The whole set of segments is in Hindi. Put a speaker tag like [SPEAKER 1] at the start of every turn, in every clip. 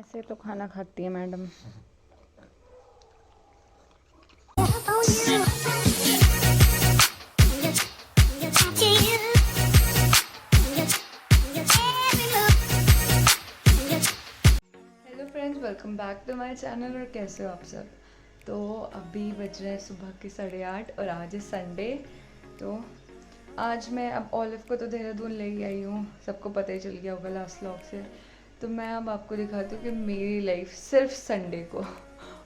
[SPEAKER 1] ऐसे तो खाना खाती है madam. Hello friends, welcome back to my channel. और कैसे हो आप सब? तो अभी बज रहे हैं सुबह के 8:30 और आज है संडे। तो आज मैं अब ऑलिव को तो देहरादून ले ही आई हूँ, सबको पता ही चल गया होगा लास्ट व्लॉग से। तो मैं अब आपको दिखाती हूँ कि मेरी लाइफ सिर्फ संडे को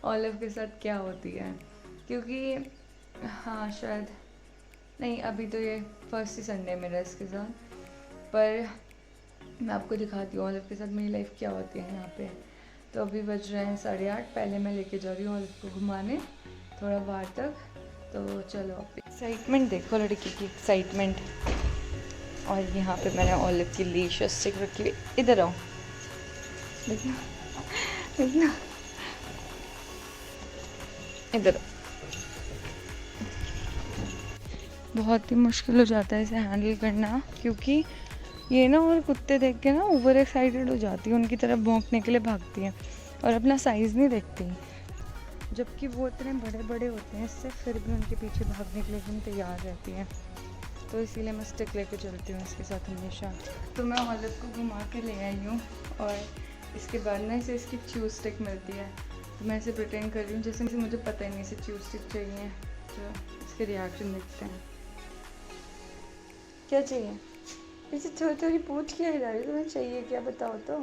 [SPEAKER 1] ऑलिव के साथ क्या होती है। क्योंकि हाँ शायद नहीं, अभी तो ये फर्स्ट ही संडे मेरा इसके साथ, पर मैं आपको दिखाती हूँ ऑलिव के साथ मेरी लाइफ क्या होती है यहाँ पे। तो अभी बज रहे हैं 8:30। पहले मैं लेके जा रही हूँ ऑलिव को घुमाने थोड़ा बाहर तक। तो चलो आप एक्साइटमेंट देखो, लड़की की एक्साइटमेंट। और यहाँ पे मैंने ऑलिव की लीश स्टिक रखी हुई। इधर आओ, देखना देखना, इधर। बहुत ही मुश्किल हो जाता है इसे हैंडल करना, क्योंकि ये ना और कुत्ते देख के ना ओवर एक्साइटेड हो जाती है, उनकी तरफ भौंकने के लिए भागती है और अपना साइज़ नहीं देखती, जबकि वो इतने बड़े बड़े होते हैं इससे, फिर भी उनके पीछे भागने के लिए एकदम तैयार रहती हैं। तो इसीलिए मैं स्टिक लेके चलती हूँ इसके साथ हमेशा। तो मैं ऑलिव को घुमा के ले आई हूँ और इसके बाद ना इसे इसकी च्यू स्टिक मिलती है। तो मैं इसे प्रिटेंड कर रही हूँ जैसे मुझे पता ही नहीं इसे च्यू स्टिक चाहिए। तो इसके रिएक्शन देखते हैं। क्या चाहिए? इसे थोड़ी थोड़ी पूछ के हिला रही, तुम्हें चाहिए क्या बताओ तो।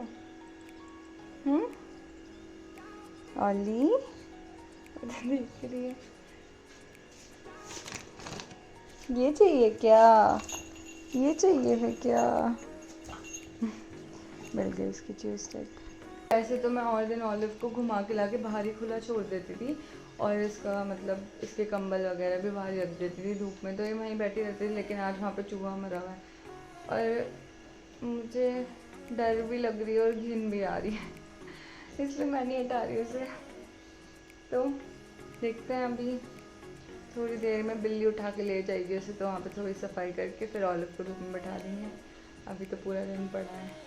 [SPEAKER 1] ऑली देख रही है, ये चाहिए क्या? ये चाहिए फिर क्या? मिल गई इसकी च्यूज टाइप। ऐसे तो मैं और दिन ऑलिव को घुमा के ला के बाहर ही खुला छोड़ देती थी, और इसका मतलब इसके कंबल वगैरह भी बाहर रख देती थी धूप में, तो ये वहीं बैठी रहती थी। लेकिन आज वहाँ पे चूहा मरा हुआ है और मुझे डर भी लग रही है और घिन भी आ रही है, इसलिए मैं नहीं हटा रही उसे। तो देखते हैं, अभी थोड़ी देर में बिल्ली उठा के ले जाएगी उसे, तो वहाँ पे थोड़ी सफाई करके फिर ऑलिव को धूप में बैठा देंगे। अभी तो पूरा दिन पड़ा है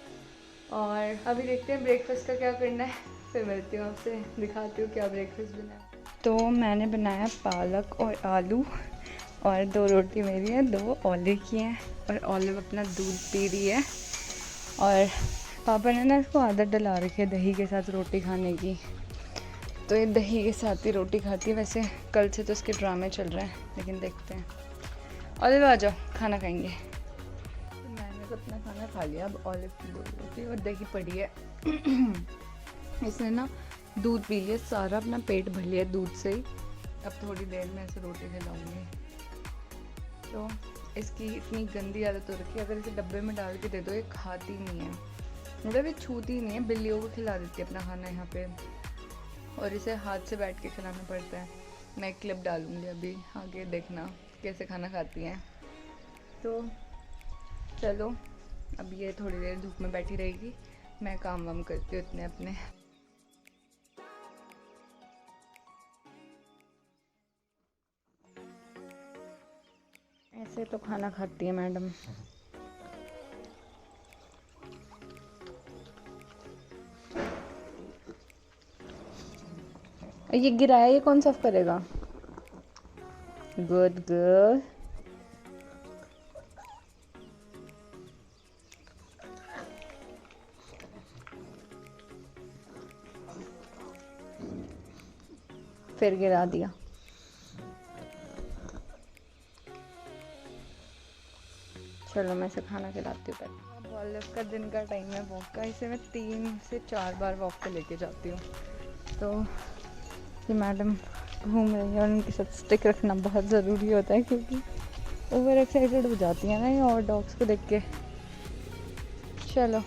[SPEAKER 1] और अभी देखते हैं ब्रेकफास्ट का क्या करना है, फिर मिलती हूँ आपसे, दिखाती हूँ क्या ब्रेकफास्ट बनाया। तो मैंने बनाया पालक और आलू, और 2 रोटी मेरी है, 2 ऑलिव की हैं, और ऑलिव अपना दूध पी रही है। और पापा ने ना इसको आदत डला रखी है दही के साथ रोटी खाने की, तो ये दही के साथ ही रोटी खाती है। वैसे कल से तो इसके ड्रामे चल रहे हैं, लेकिन देखते हैं। ऑलिव आ जाओ, खाना खाएंगे। तो मैंने तो अपना खाना खा लिया, अब ऑलिव की 2 रोटी और दही पड़ी है। इसने ना दूध पी लिया सारा, अपना पेट भर लिया दूध से ही। अब थोड़ी देर में ऐसे रोटी खिलाऊंगी। तो इसकी इतनी गंदी आदत हो रखी है, अगर इसे डब्बे में डाल के दे दो ये खाती नहीं है, मतलब ये छूती नहीं है। बिल्लियों को खिला देती है अपना खाना यहाँ पे, और इसे हाथ से बैठ के खिलाना पड़ता है। मैं एक क्लिप डालूंगी अभी, आगे देखना कैसे खाना खाती हैं। तो चलो, अब ये थोड़ी देर धूप में बैठी रहेगी, मैं काम वाम करती हूँ इतने अपने। ऐसे तो खाना खाती है मैडम। ये गिराया, ये कौन साफ करेगा? Good girl. फिर गिरा दिया। चलो मैं इसे खाना खिलाती हूँ पहले। अब ऑलिव का दिन का टाइम है वॉक का, इसे मैं 3 से 4 बार वॉक पे लेके जाती हूँ। तो ये मैडम घूम रही है और उनके साथ स्टिक रखना बहुत ज़रूरी होता है, क्योंकि ओवर एक्साइटेड हो जाती है ना ये और डॉग्स को देख के। चलो,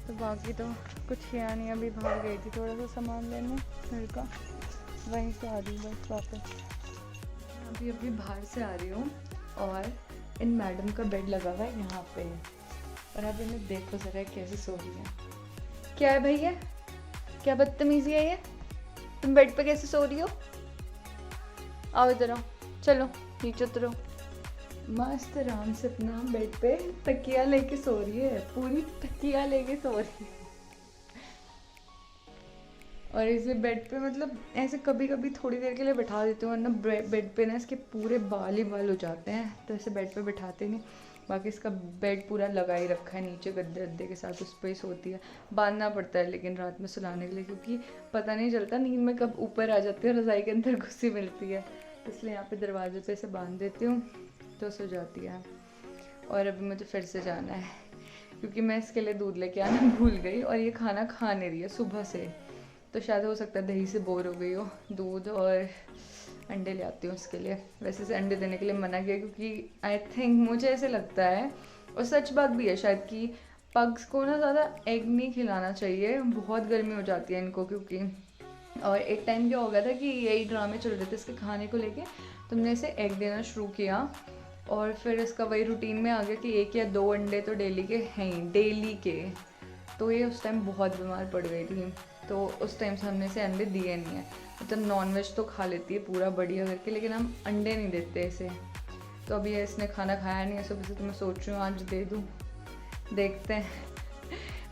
[SPEAKER 1] तो बाकी तो कुछ किया नहीं, अभी बाहर गई थी थोड़ा सा सामान लेने घर का, वहीं से आ रही हूँ बस वापस। अभी बाहर से आ रही हूँ और इन मैडम का बेड लगा हुआ है यहाँ पे, और अब इन्हें देखो ज़रा कैसे सो रही है। क्या है भैया, क्या बदतमीजी है ये? तुम बेड पे कैसे सो रही हो? आओ इधर आओ, चलो नीचे उतरो। मस्त आराम से अपना बेड पे तकिया लेके सो रही है, पूरी तकिया लेके सो रही है। और इसे बेड पे मतलब ऐसे कभी कभी थोड़ी देर के लिए बैठा देती हूँ, वरना बेड पे ना इसके पूरे बाल ही बाल हो जाते हैं, तो इसे बेड पे बैठाते नहीं। बाकी इसका बेड पूरा लगा ही रखा है, नीचे गद्दे गद्दे के साथ उस पर ही सोती है। बांधना पड़ता है लेकिन रात में सुलाने के लिए, क्योंकि पता नहीं चलता नींद में कब ऊपर आ जाती है, रज़ाई के अंदर घुसी मिलती है, इसलिए यहाँ पे दरवाजे पे इसे बांध देती हूँ तो सो जाती है। और अभी मुझे फिर से जाना है क्योंकि मैं इसके लिए दूध लेके आना भूल गई और ये खाना खा नहीं रही है सुबह से, तो शायद हो सकता है दही से बोर हो गई हो। दूध और अंडे ले आती हूँ उसके लिए। वैसे से अंडे देने के लिए मना किया क्योंकि आई थिंक मुझे ऐसे लगता है, और सच बात भी है शायद, कि पग्स को ना ज़्यादा एग नहीं खिलाना चाहिए, बहुत गर्मी हो जाती है इनको क्योंकि। और एक टाइम क्या हो गया था कि यही ड्रामे चल रहे थे इसके खाने को लेके, तुमने इसे एग देना शुरू किया और फिर इसका वही रूटीन में आ गया कि 1 या 2 अंडे तो डेली के हैं ही, डेली के। तो ये उस टाइम बहुत बीमार पड़ गई थी, तो उस टाइम से हमने इसे अंडे दिए नहीं है। मतलब नॉनवेज तो खा लेती है पूरा बढ़िया करके, लेकिन हम अंडे नहीं देते इसे। तो अभी इसने खाना खाया नहीं है सुबह से, तो मैं सोच रही हूँ आज दे दूँ, देखते हैं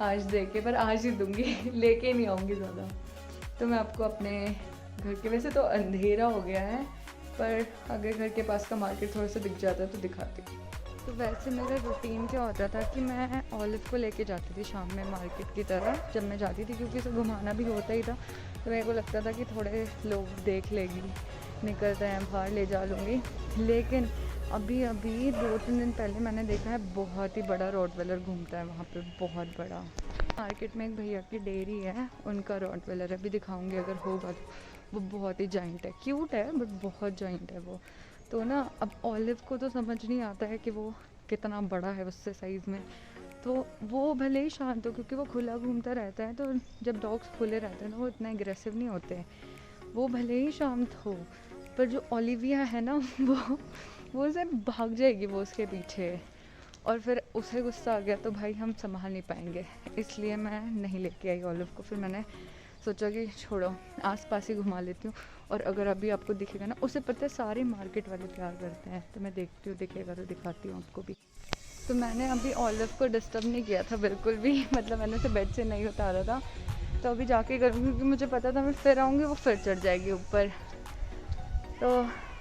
[SPEAKER 1] आज दे के, पर आज ही दूँगी लेके नहीं आऊँगी ज़्यादा। तो मैं आपको अपने घर के, वैसे तो अंधेरा हो गया है पर अगर घर के पास का मार्केट थोड़ा सा दिख जाता है तो दिखाती हूँ। तो वैसे मेरा रूटीन क्या होता था कि मैं ऑलिव को लेके जाती थी शाम में मार्केट की तरह, जब मैं जाती थी, क्योंकि इसे घुमाना भी होता ही था। तो मेरे को लगता था कि थोड़े लोग देख लेगी, निकलते हैं बाहर, ले जा लूँगी। लेकिन अभी 2-3 दिन पहले मैंने देखा है बहुत ही बड़ा रॉटवेलर घूमता है वहाँ पे, बहुत बड़ा। मार्केट में एक भैया की डेयरी है, उनका रॉटवेलर है, अभी दिखाऊंगी अगर होगा तो। वो बहुत ही जाइंट है, क्यूट है बट बहुत जाइंट है वो। तो ना अब ऑलिव को तो समझ नहीं आता है कि वो कितना बड़ा है उससे साइज़ में, तो वो भले ही शांत हो क्योंकि वो खुला घूमता रहता है। तो जब डॉग्स खुले रहते हैं ना वो इतना एग्रेसिव नहीं होते, वो भले ही शांत हो, पर जो ओलिविया है ना वो उसे भाग जाएगी वो उसके पीछे, और फिर उसे गुस्सा आ गया तो भाई हम संभाल नहीं पाएंगे, इसलिए मैं नहीं लेके आई ऑलिव को। फिर मैंने सोचा कि छोड़ो आसपास ही घुमा लेती हूँ। और अगर अभी आपको दिखेगा ना, उसे पता है सारे मार्केट वाले प्यार करते हैं, तो मैं देखती हूँ दिखेगा तो दिखाती हूँ आपको भी। तो मैंने अभी ऑलिव को डिस्टर्ब नहीं किया था बिल्कुल भी, मतलब मैंने उसे बेड से नहीं उतारा था, तो अभी जाके करूँगी क्योंकि मुझे पता था मैं फिर आऊँगी वो फिर चढ़ जाएगी ऊपर। तो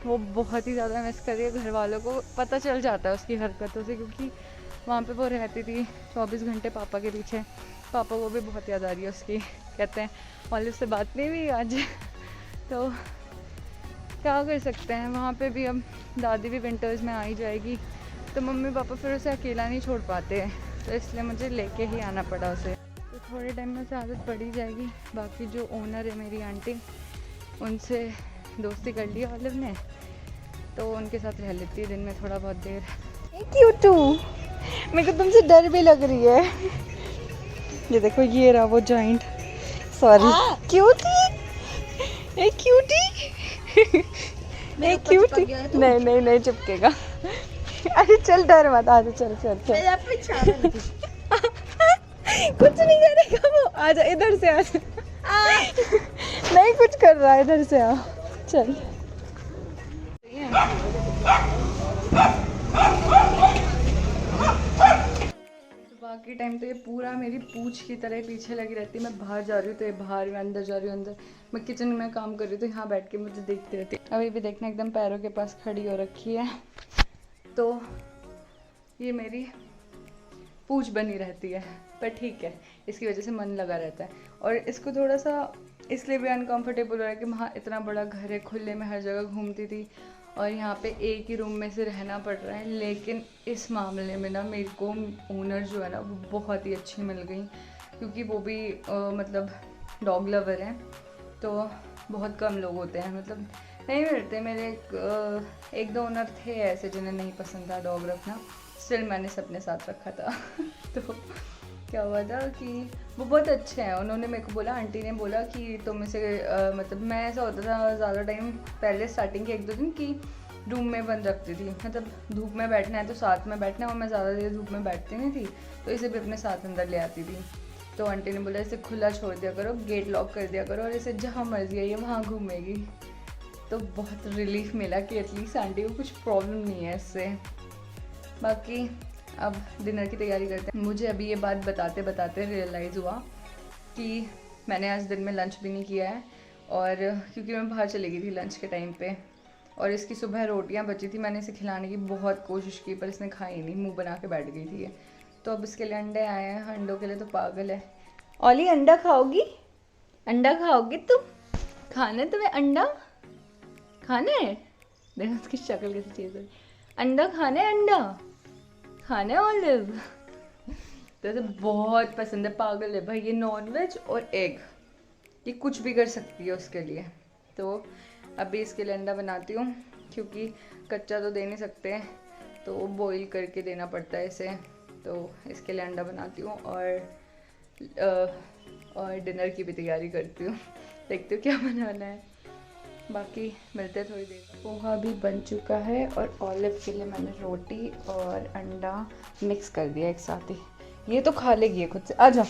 [SPEAKER 1] वो बहुत ही ज़्यादा मिस कर रही है, घर वालों को पता चल जाता है उसकी हरकतों से, क्योंकि वहाँ पे वो रहती थी 24 घंटे पापा के पीछे। पापा को भी बहुत याद आ रही है उसकी, कहते हैं ऑलिव से बात नहीं हुई आज तो क्या कर सकते हैं, वहाँ पे भी अब दादी भी विंटर्स में आ ही जाएगी, तो मम्मी पापा फिर उसे अकेला नहीं छोड़ पाते, तो इसलिए मुझे लेके ही आना पड़ा उसे। तो थोड़े टाइम में उसे आदत पड़ ही जाएगी। बाकी जो ओनर है मेरी आंटी, उनसे दोस्ती कर ली ऑलिव ने, तो उनके साथ रह लेती है दिन में थोड़ा बहुत देर। क्यूटू, मेरे को तुमसे डर भी लग रही है। ये देखो ये रहा वो जॉइंट, सॉरी क्यूटी, ए क्यूटी ए क्यूटी, नहीं चिपकेगा। अरे चल डर मत, आ जा, चल कुछ नहीं करेगा वो, आजा इधर से, आजा नहीं कुछ कर रहा है, इधर से आ, चल। बाकी टाइम तो ये पूरा मेरी पूंछ की तरह पीछे लगी रहती है, मैं बाहर जा रही हूँ तो ये बाहर, मैं अंदर जा रही हूँ अंदर, मैं किचन में काम कर रही हूँ तो यहाँ बैठ के मुझे देखती रहती है। अभी भी देखना एकदम पैरों के पास खड़ी हो रखी है, तो ये मेरी पूंछ बनी रहती है, पर ठीक है, इसकी वजह से मन लगा रहता है। और इसको थोड़ा सा इसलिए भी अनकम्फर्टेबल हो रहा है कि वहाँ इतना बड़ा घर है, खुले में हर जगह घूमती थी, और यहाँ पे एक ही रूम में से रहना पड़ रहा है। लेकिन इस मामले में ना मेरे को ओनर जो है ना वो बहुत ही अच्छी मिल गई, क्योंकि वो भी मतलब डॉग लवर हैं, तो बहुत कम लोग होते हैं, मतलब नहीं मिलते। मेरे एक दो ओनर थे ऐसे जिन्हें नहीं पसंद था डॉग रखना, स्टिल मैंने सबने साथ रखा था तो क्या हुआ था कि वो बहुत अच्छे हैं। उन्होंने मेरे को बोला, आंटी ने बोला कि तुम इसे मतलब मैं ऐसा होता था ज़्यादा टाइम पहले स्टार्टिंग के 1-2 दिन की रूम में बंद रखती थी, मतलब धूप में बैठना है तो साथ में बैठना है, और मैं ज़्यादा देर धूप में बैठती नहीं थी, तो इसे भी अपने साथ अंदर ले आती थी। तो आंटी ने बोला इसे खुला छोड़ दिया करो, गेट लॉक कर दिया करो, और इसे जहाँ मर्जी है ये वहाँ घूमेगी। तो बहुत रिलीफ मिला कि एटलीस्ट आंटी को कुछ प्रॉब्लम नहीं है इससे। बाकी अब डिनर की तैयारी करते हैं। मुझे अभी ये बात बताते बताते रियलाइज़ हुआ कि मैंने आज दिन में लंच भी नहीं किया है, और क्योंकि मैं बाहर चली गई थी लंच के टाइम पे, और इसकी सुबह रोटियां बची थी, मैंने इसे खिलाने की बहुत कोशिश की पर इसने खाई नहीं, मुंह बना के बैठ गई थी ये। तो अब इसके लिए अंडे आए हैं, अंडों के लिए तो पागल है। ओली अंडा खाओगी? अंडा खाओगी तुम? खाना है तुम्हें अंडा? खाना है? देखो उसकी शक्ल कैसी चीज़ है। अंडा खाना है? अंडा खाना है ओलिव? तो इसे बहुत पसंद है, पागल है भाई ये नॉनवेज और एग, ये कुछ भी कर सकती है उसके लिए। तो अभी इसके लिए अंडा बनाती हूँ, क्योंकि कच्चा तो दे नहीं सकते, तो बॉईल करके देना पड़ता है इसे। तो इसके लिए अंडा बनाती हूँ और डिनर की भी तैयारी करती हूँ। देखती हूँ क्या बनाना है, बाकी मिलते हैं थोड़ी देर। पोहा भी बन चुका है और ऑलिव के लिए मैंने रोटी और अंडा मिक्स कर दिया एक साथ ही। ये तो खा लेगी खुद से। आ जाओ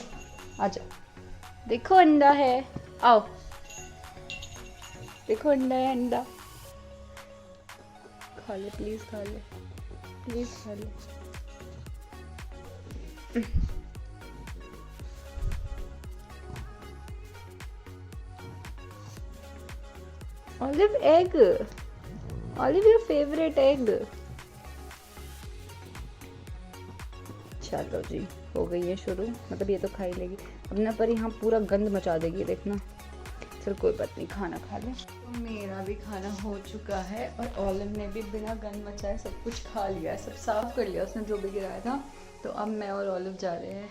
[SPEAKER 1] आ जाओ, देखो अंडा है, आओ देखो अंडा है, अंडा खा ले प्लीज़, खा ले प्लीज़, खा ले। Olive egg, olive your favourite egg. चलो जी, हो गई है शुरू, मतलब ये तो खा ही लेगी अपना, पर यहाँ पूरा गंद मचा देगी देखना। चल कोई बात नहीं, खाना खा ले। तो मेरा भी खाना हो चुका है और ऑलिव ने भी बिना गंद मचाए सब कुछ खा लिया है, सब साफ कर लिया उसने जो भी गिराया था। तो अब मैं और ऑलिव जा रहे हैं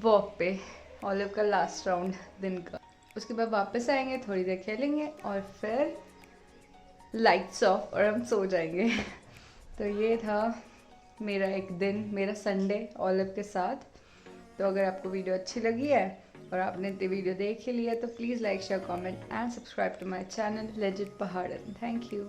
[SPEAKER 1] वॉक पे, ऑलिव का लास्ट राउंड दिन का। उसके बाद वापस आएंगे, थोड़ी देर खेलेंगे और फिर लाइट्स ऑफ और हम सो जाएंगे। तो ये था मेरा एक दिन, मेरा संडे ऑलिव के साथ। तो अगर आपको वीडियो अच्छी लगी है और आपने वीडियो देख ही लिया तो please like share comment and subscribe to my channel legit Pahadan. Thank you.